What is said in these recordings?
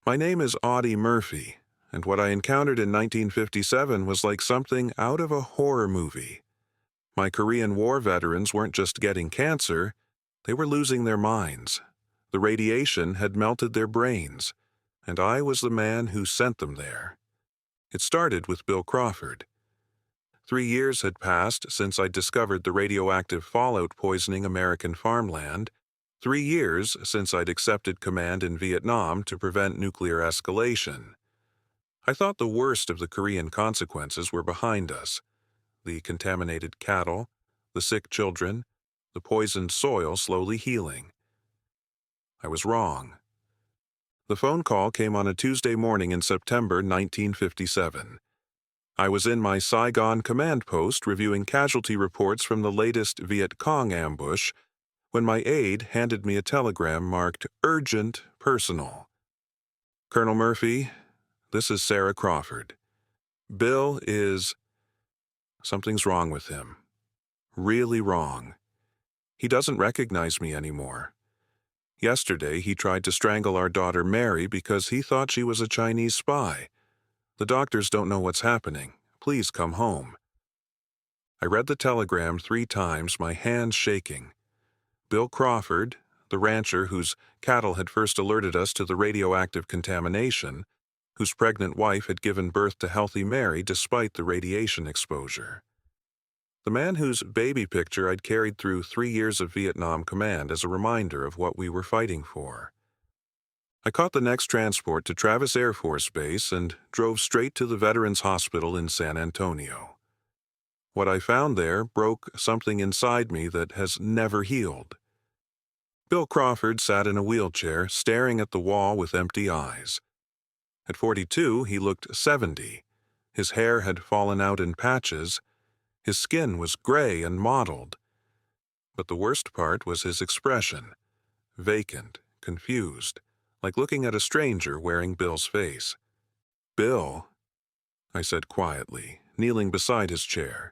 My name is Audie Murphy, and what I encountered in 1957 was like something out of a horror movie. My Korean War veterans weren't just getting cancer, they were losing their minds. The radiation had melted their brains, and I was the man who sent them there. It started with Bill Crawford. 3 years had passed since I discovered the radioactive fallout poisoning American farmland. 3 years since I'd accepted command in Vietnam to prevent nuclear escalation. I thought the worst of the Korean consequences were behind us. The contaminated cattle, the sick children, the poisoned soil slowly healing. I was wrong. The phone call came on a Tuesday morning in September 1957. I was in my Saigon command post reviewing casualty reports from the latest Viet Cong ambush when my aide handed me a telegram marked Urgent Personal. Colonel Murphy, this is Sarah Crawford. Bill is... Something's wrong with him. Really wrong. He doesn't recognize me anymore. Yesterday, he tried to strangle our daughter Mary because he thought she was a Chinese spy. The doctors don't know what's happening. Please come home. I read the telegram 3 times, my hands shaking. Bill Crawford, the rancher whose cattle had first alerted us to the radioactive contamination, whose pregnant wife had given birth to healthy Mary despite the radiation exposure. The man whose baby picture I'd carried through 3 years of Vietnam command as a reminder of what we were fighting for. I caught the next transport to Travis Air Force Base and drove straight to the Veterans Hospital in San Antonio. What I found there broke something inside me that has never healed. Bill Crawford sat in a wheelchair, staring at the wall with empty eyes. At 42, he looked 70. His hair had fallen out in patches. His skin was gray and mottled. But the worst part was his expression. Vacant, confused, like looking at a stranger wearing Bill's face. "Bill," I said quietly, kneeling beside his chair.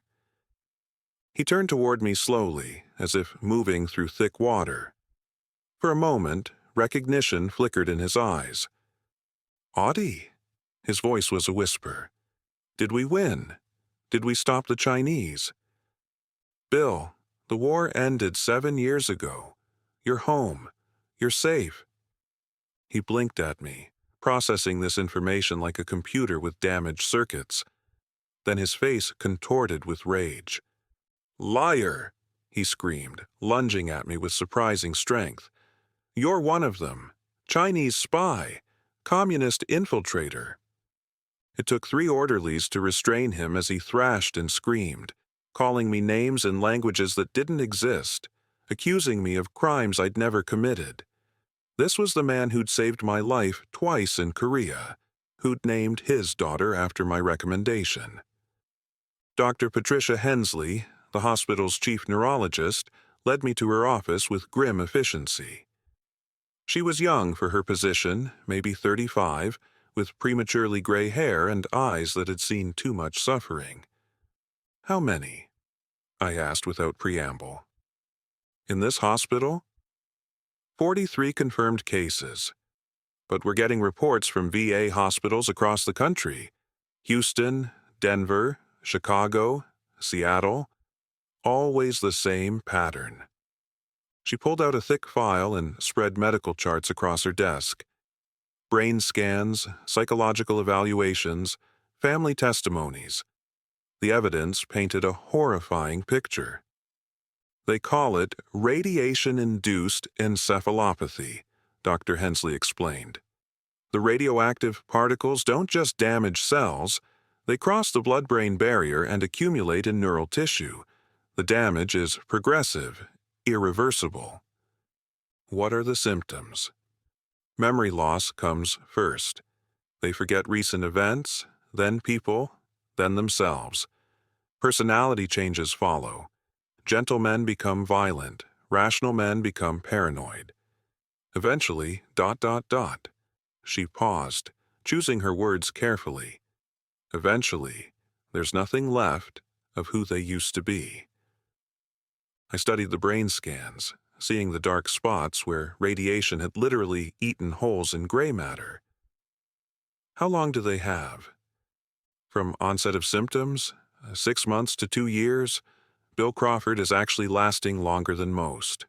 He turned toward me slowly, as if moving through thick water. For a moment, recognition flickered in his eyes. "Audie," his voice was a whisper. "Did we win? Did we stop the Chinese?" "Bill, the war ended 7 years ago. You're home. You're safe." He blinked at me, processing this information like a computer with damaged circuits. Then his face contorted with rage. "Liar!" he screamed, lunging at me with surprising strength. "You're one of them. Chinese spy. Communist infiltrator." It took 3 orderlies to restrain him as he thrashed and screamed, calling me names in languages that didn't exist, accusing me of crimes I'd never committed. This was the man who'd saved my life twice in Korea, who'd named his daughter after my recommendation. Dr. Patricia Hensley, the hospital's chief neurologist, led me to her office with grim efficiency. She was young for her position, maybe 35, with prematurely gray hair and eyes that had seen too much suffering. "How many?" I asked without preamble. "In this hospital?" 43 confirmed cases. But we're getting reports from VA hospitals across the country. Houston, Denver, Chicago, Seattle. Always the same pattern. She pulled out a thick file and spread medical charts across her desk. Brain scans, psychological evaluations, family testimonies. The evidence painted a horrifying picture. "They call it radiation-induced encephalopathy," Dr. Hensley explained. "The radioactive particles don't just damage cells, they cross the blood-brain barrier and accumulate in neural tissue. The damage is progressive, irreversible." What are the symptoms? Memory loss comes first. They forget recent events, then people, then themselves. Personality changes follow. Gentle men become violent, rational men become paranoid. Eventually, ... She paused, choosing her words carefully. Eventually, there's nothing left of who they used to be. I studied the brain scans, seeing the dark spots where radiation had literally eaten holes in gray matter. How long do they have? From onset of symptoms, 6 months to 2 years, Bill Crawford is actually lasting longer than most.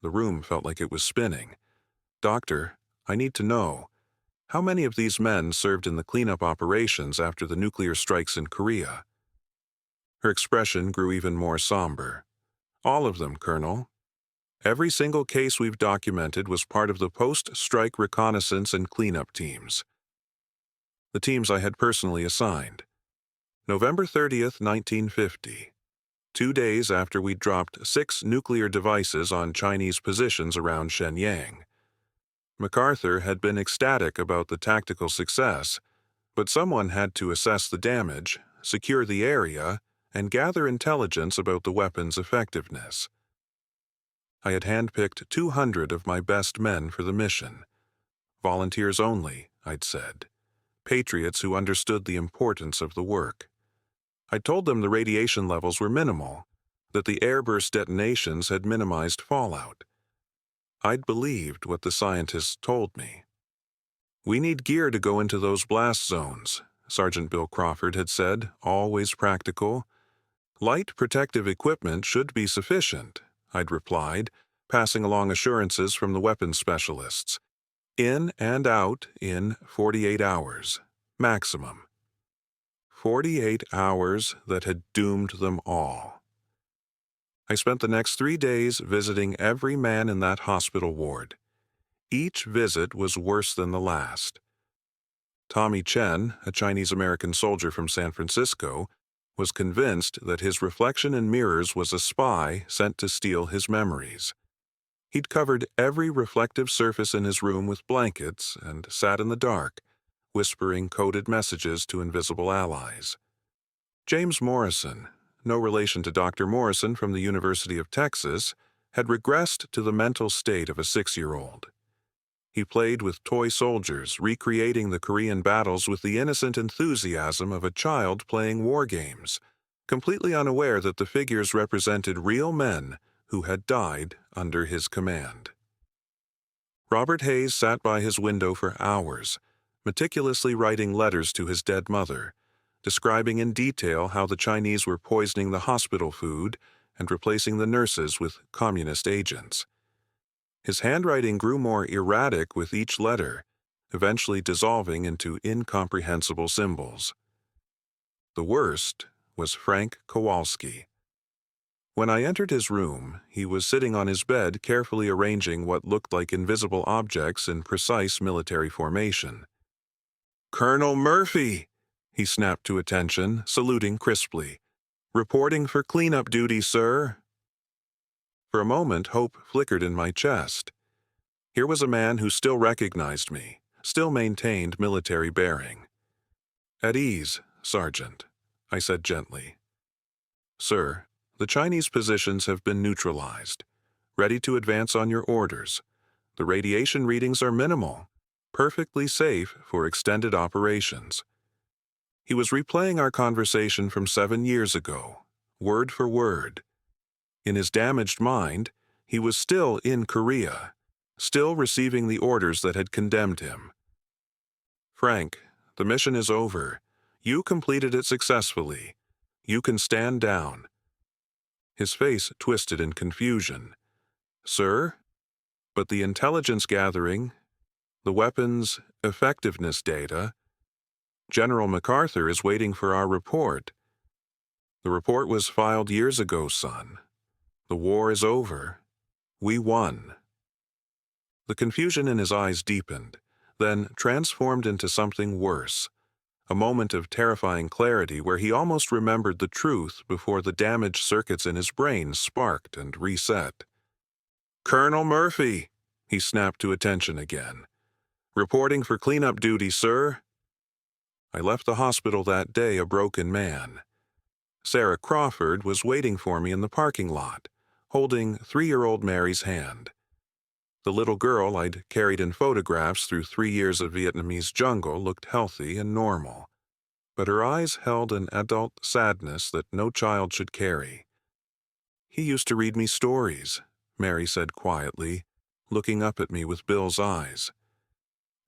The room felt like it was spinning. Doctor, I need to know, how many of these men served in the cleanup operations after the nuclear strikes in Korea? Her expression grew even more somber. All of them, Colonel. Every single case we've documented was part of the post-strike reconnaissance and cleanup teams. The teams I had personally assigned. November 30th, 1950. 2 days after we dropped 6 nuclear devices on Chinese positions around Shenyang. MacArthur had been ecstatic about the tactical success, but someone had to assess the damage, secure the area, and gather intelligence about the weapon's effectiveness. I had handpicked 200 of my best men for the mission. Volunteers only, I'd said. Patriots who understood the importance of the work. I told them the radiation levels were minimal, that the airburst detonations had minimized fallout. I'd believed what the scientists told me. We need gear to go into those blast zones, Sergeant Bill Crawford had said, always practical. Light protective equipment should be sufficient, I'd replied, passing along assurances from the weapons specialists. In and out in 48 hours, maximum. 48 hours that had doomed them all. I spent the next 3 days visiting every man in that hospital ward. Each visit was worse than the last. Tommy Chen, a Chinese-American soldier from San Francisco, was convinced that his reflection in mirrors was a spy sent to steal his memories. He'd covered every reflective surface in his room with blankets and sat in the dark, whispering coded messages to invisible allies. James Morrison, no relation to Dr. Morrison from the University of Texas, had regressed to the mental state of a 6-year-old. He played with toy soldiers, recreating the Korean battles with the innocent enthusiasm of a child playing war games, completely unaware that the figures represented real men who had died under his command. Robert Hayes sat by his window for hours, meticulously writing letters to his dead mother, describing in detail how the Chinese were poisoning the hospital food and replacing the nurses with communist agents. His handwriting grew more erratic with each letter, eventually dissolving into incomprehensible symbols. The worst was Frank Kowalski. When I entered his room, he was sitting on his bed carefully arranging what looked like invisible objects in precise military formation. "Colonel Murphy!" he snapped to attention, saluting crisply. "Reporting for cleanup duty, sir." For a moment, hope flickered in my chest. Here was a man who still recognized me, still maintained military bearing. "At ease, Sergeant," I said gently. "Sir, the Chinese positions have been neutralized. Ready to advance on your orders. The radiation readings are minimal, perfectly safe for extended operations." He was replaying our conversation from 7 years ago, word for word. In his damaged mind, he was still in Korea, still receiving the orders that had condemned him. "Frank, the mission is over. You completed it successfully. You can stand down." His face twisted in confusion. "Sir? But the intelligence gathering, the weapons effectiveness data, General MacArthur is waiting for our report." "The report was filed years ago, son. The war is over. We won." The confusion in his eyes deepened, then transformed into something worse, a moment of terrifying clarity where he almost remembered the truth before the damaged circuits in his brain sparked and reset. "Colonel Murphy!" he snapped to attention again. "Reporting for cleanup duty, sir." I left the hospital that day a broken man. Sarah Crawford was waiting for me in the parking lot, holding 3-year-old Mary's hand. The little girl I'd carried in photographs through 3 years of Vietnamese jungle looked healthy and normal, but her eyes held an adult sadness that no child should carry. "He used to read me stories," Mary said quietly, looking up at me with Bill's eyes.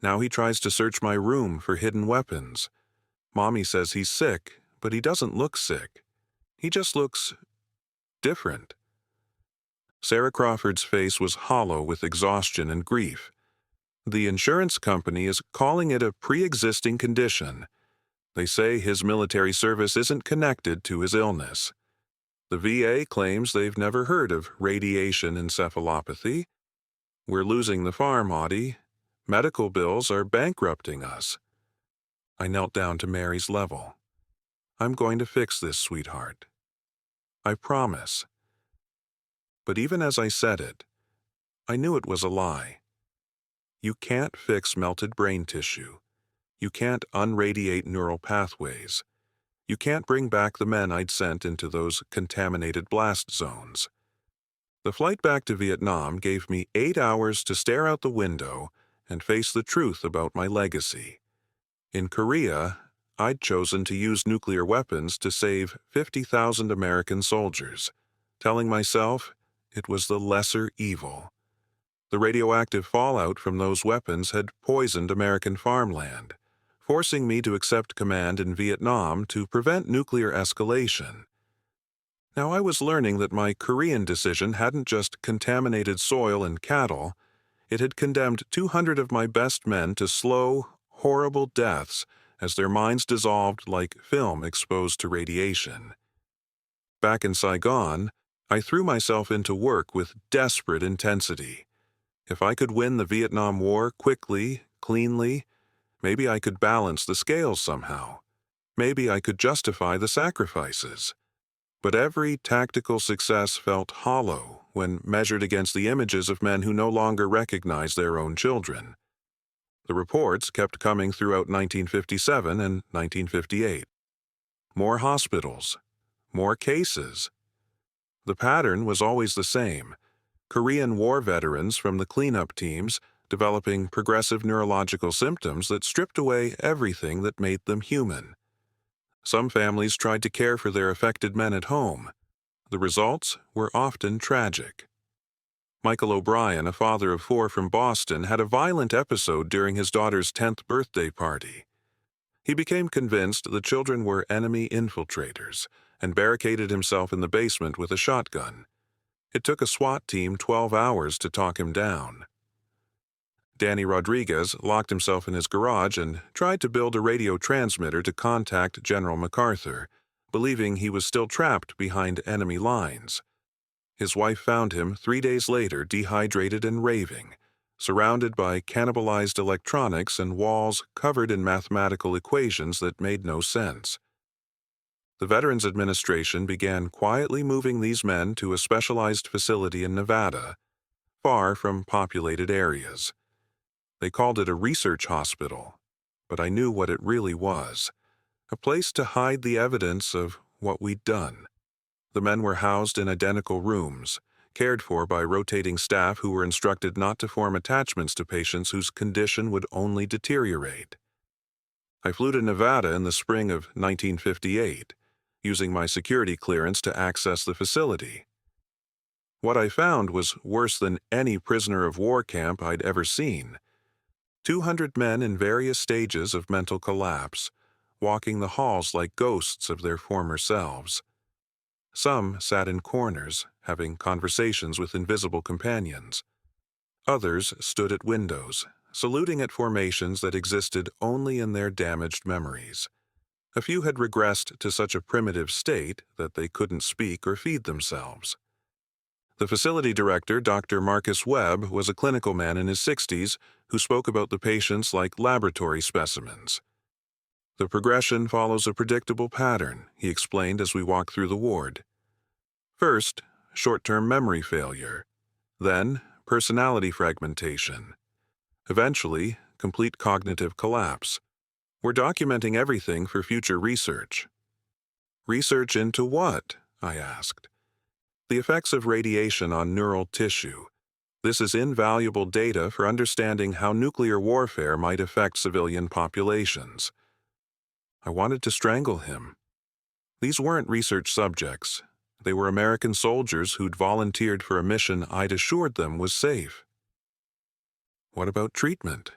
Now he tries to search my room for hidden weapons. Mommy says he's sick, but he doesn't look sick. He just looks different. Sarah Crawford's face was hollow with exhaustion and grief. The insurance company is calling it a pre-existing condition. They say his military service isn't connected to his illness. The VA claims they've never heard of radiation encephalopathy. We're losing the farm, Audie. Medical bills are bankrupting us. I knelt down to Mary's level. I'm going to fix this, sweetheart. I promise. But even as I said it, I knew it was a lie. You can't fix melted brain tissue. You can't unradiate neural pathways. You can't bring back the men I'd sent into those contaminated blast zones. The flight back to Vietnam gave me 8 hours to stare out the window and face the truth about my legacy. In Korea, I'd chosen to use nuclear weapons to save 50,000 American soldiers, telling myself it was the lesser evil. The radioactive fallout from those weapons had poisoned American farmland, forcing me to accept command in Vietnam to prevent nuclear escalation. Now I was learning that my Korean decision hadn't just contaminated soil and cattle, it had condemned 200 of my best men to slow, horrible deaths as their minds dissolved like film exposed to radiation. Back in Saigon, I threw myself into work with desperate intensity. If I could win the Vietnam War quickly, cleanly, maybe I could balance the scales somehow. Maybe I could justify the sacrifices. But every tactical success felt hollow when measured against the images of men who no longer recognized their own children. The reports kept coming throughout 1957 and 1958. More hospitals, more cases. The pattern was always the same: Korean War veterans from the cleanup teams developing progressive neurological symptoms that stripped away everything that made them human. Some families tried to care for their affected men at home. The results were often tragic. Michael O'Brien, a father of 4 from Boston, had a violent episode during his daughter's 10th birthday party. He became convinced the children were enemy infiltrators and barricaded himself in the basement with a shotgun. It took a SWAT team 12 hours to talk him down. Danny Rodriguez locked himself in his garage and tried to build a radio transmitter to contact General MacArthur, believing he was still trapped behind enemy lines. His wife found him 3 days later dehydrated and raving, surrounded by cannibalized electronics and walls covered in mathematical equations that made no sense. The Veterans Administration began quietly moving these men to a specialized facility in Nevada, far from populated areas. They called it a research hospital, but I knew what it really was: a place to hide the evidence of what we'd done. The men were housed in identical rooms, cared for by rotating staff who were instructed not to form attachments to patients whose condition would only deteriorate. I flew to Nevada in the spring of 1958, using my security clearance to access the facility. What I found was worse than any prisoner of war camp I'd ever seen. 200 men in various stages of mental collapse, walking the halls like ghosts of their former selves. Some sat in corners, having conversations with invisible companions. Others stood at windows, saluting at formations that existed only in their damaged memories. A few had regressed to such a primitive state that they couldn't speak or feed themselves. The facility director, Dr. Marcus Webb, was a clinical man in his 60s who spoke about the patients like laboratory specimens. The progression follows a predictable pattern, he explained as we walked through the ward. First, short-term memory failure. Then, personality fragmentation. Eventually, complete cognitive collapse. We're documenting everything for future research. Research into what? I asked. The effects of radiation on neural tissue. This is invaluable data for understanding how nuclear warfare might affect civilian populations. I wanted to strangle him. These weren't research subjects. They were American soldiers who'd volunteered for a mission I'd assured them was safe. What about treatment?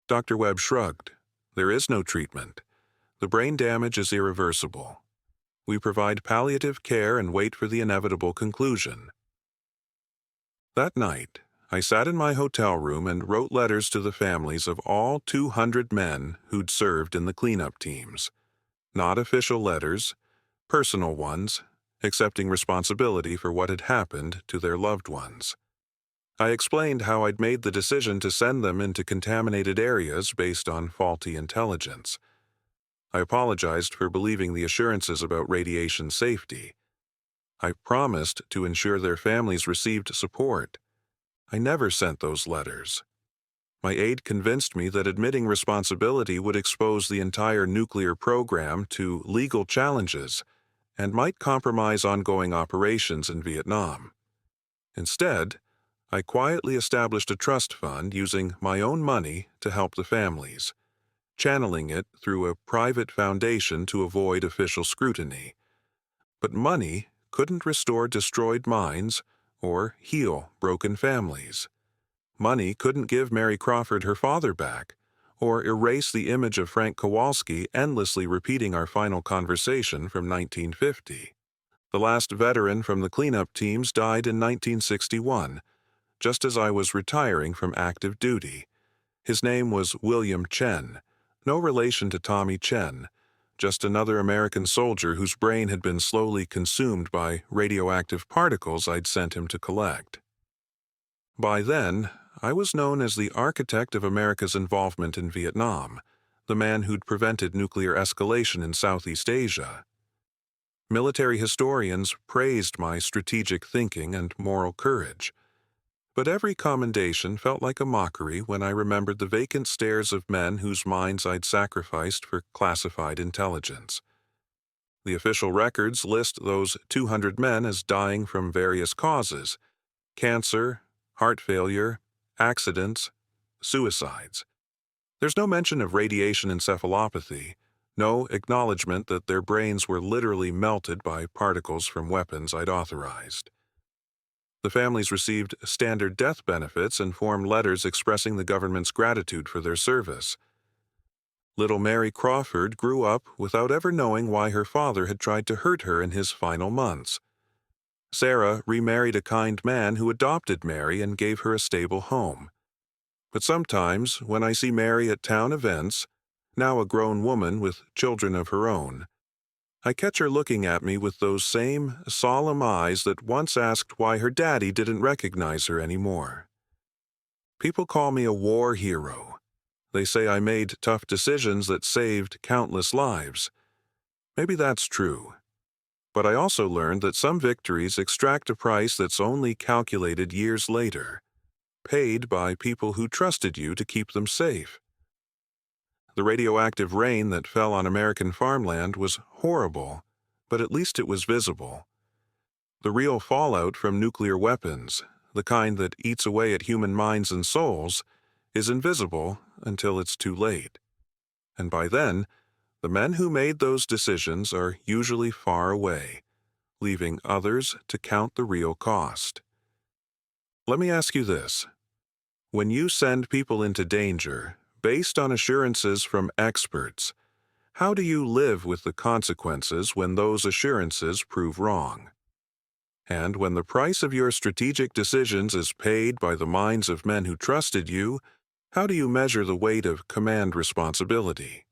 Dr. Webb shrugged. There is no treatment. The brain damage is irreversible. We provide palliative care and wait for the inevitable conclusion. That night, I sat in my hotel room and wrote letters to the families of all 200 men who'd served in the cleanup teams. Not official letters, personal ones, accepting responsibility for what had happened to their loved ones. I explained how I'd made the decision to send them into contaminated areas based on faulty intelligence. I apologized for believing the assurances about radiation safety. I promised to ensure their families received support. I never sent those letters. My aide convinced me that admitting responsibility would expose the entire nuclear program to legal challenges and might compromise ongoing operations in Vietnam. Instead, I quietly established a trust fund using my own money to help the families, channeling it through a private foundation to avoid official scrutiny. But money couldn't restore destroyed minds or heal broken families. Money couldn't give Mary Crawford her father back, or erase the image of Frank Kowalski endlessly repeating our final conversation from 1950. The last veteran from the cleanup teams died in 1961, just as I was retiring from active duty. His name was William Chen, no relation to Tommy Chen, just another American soldier whose brain had been slowly consumed by radioactive particles I'd sent him to collect. By then, I was known as the architect of America's involvement in Vietnam, the man who'd prevented nuclear escalation in Southeast Asia. Military historians praised my strategic thinking and moral courage, but every commendation felt like a mockery when I remembered the vacant stares of men whose minds I'd sacrificed for classified intelligence. The official records list those 200 men as dying from various causes: cancer, heart failure, accidents, suicides. There's no mention of radiation encephalopathy, no acknowledgement that their brains were literally melted by particles from weapons I'd authorized. The families received standard death benefits and formed letters expressing the government's gratitude for their service. Little Mary Crawford grew up without ever knowing why her father had tried to hurt her in his final months. Sarah remarried a kind man who adopted Mary and gave her a stable home. But sometimes, when I see Mary at town events, now a grown woman with children of her own, I catch her looking at me with those same solemn eyes that once asked why her daddy didn't recognize her anymore. People call me a war hero. They say I made tough decisions that saved countless lives. Maybe that's true. But I also learned that some victories extract a price that's only calculated years later, paid by people who trusted you to keep them safe. The radioactive rain that fell on American farmland was horrible, but at least it was visible. The real fallout from nuclear weapons, the kind that eats away at human minds and souls, is invisible until it's too late. And by then, the men who made those decisions are usually far away, leaving others to count the real cost. Let me ask you this. When you send people into danger, based on assurances from experts, how do you live with the consequences when those assurances prove wrong? And when the price of your strategic decisions is paid by the minds of men who trusted you, how do you measure the weight of command responsibility?